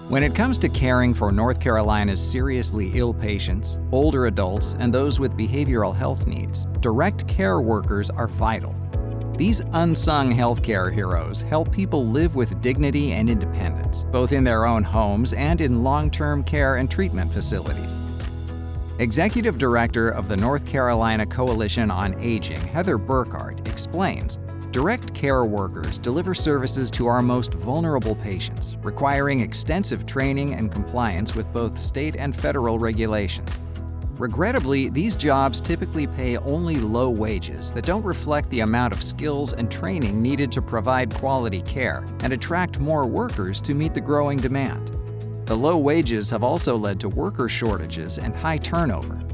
When it comes to caring for North Carolina's seriously ill patients, older adults, and those with behavioral health needs, direct care workers are vital. These unsung healthcare heroes help people live with dignity and independence, both in their own homes and in long-term care and treatment facilities. Executive Director of the North Carolina Coalition on Aging, Heather Burkhardt, explains, direct care workers deliver services to our most vulnerable patients, requiring extensive training and compliance with both state and federal regulations. Regrettably, these jobs typically pay only low wages that don't reflect the amount of skills and training needed to provide quality care and attract more workers to meet the growing demand. The low wages have also led to worker shortages and high turnover.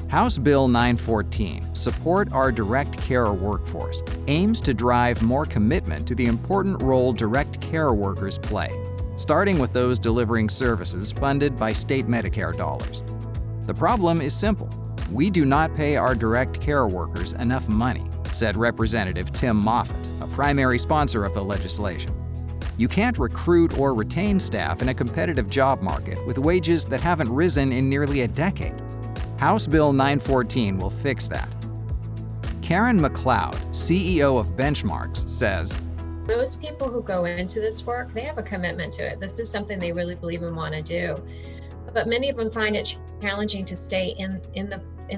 House Bill 914, Support Our Direct Care Workforce, aims to drive more commitment to the important role direct care workers play, starting with those delivering services funded by state Medicare dollars. The problem is simple. We do not pay our direct care workers enough money, said Representative Tim Moffitt, a primary sponsor of the legislation. You can't recruit or retain staff in a competitive job market with wages that haven't risen in nearly a decade. House Bill 914 will fix that. Karen McLeod, CEO of Benchmarks, says, most people who go into this work, they have a commitment to it. This is something they really believe and want to do. But many of them find it challenging to stay in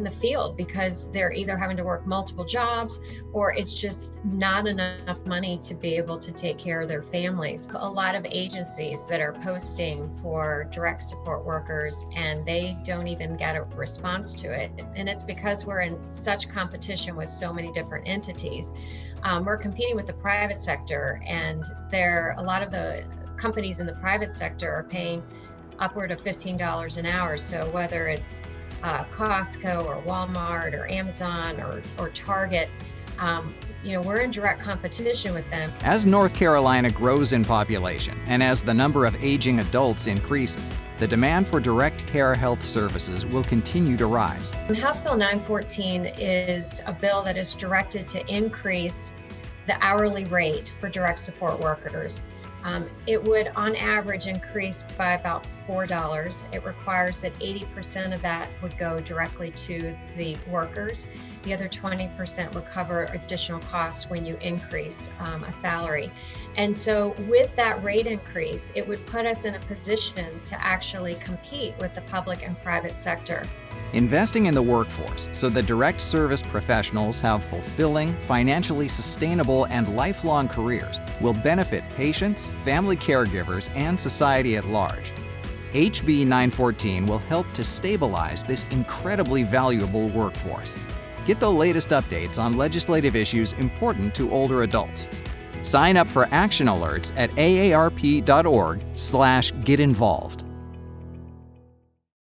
the field because they're either having to work multiple jobs or it's just not enough money to be able to take care of their families. A lot of agencies that are posting for direct support workers and they don't even get a response to it. And it's because we're in such competition with so many different entities. We're competing with the private sector, and a lot of the companies in the private sector are paying upward of $15 an hour. So whether it's Costco or Walmart or Amazon or Target, we're in direct competition with them. As North Carolina grows in population and as the number of aging adults increases, the demand for direct care health services will continue to rise. House Bill 914 is a bill that is directed to increase the hourly rate for direct support workers. It would, on average, increase by about $4. It requires that 80% of that would go directly to the workers. The other 20% would cover additional costs when you increase a salary. And so with that rate increase, it would put us in a position to actually compete with the public and private sector. Investing in the workforce so that direct service professionals have fulfilling, financially sustainable, and lifelong careers will benefit patients, family caregivers, and society at large. HB 914 will help to stabilize this incredibly valuable workforce. Get the latest updates on legislative issues important to older adults. Sign up for action alerts at aarp.org/getinvolved.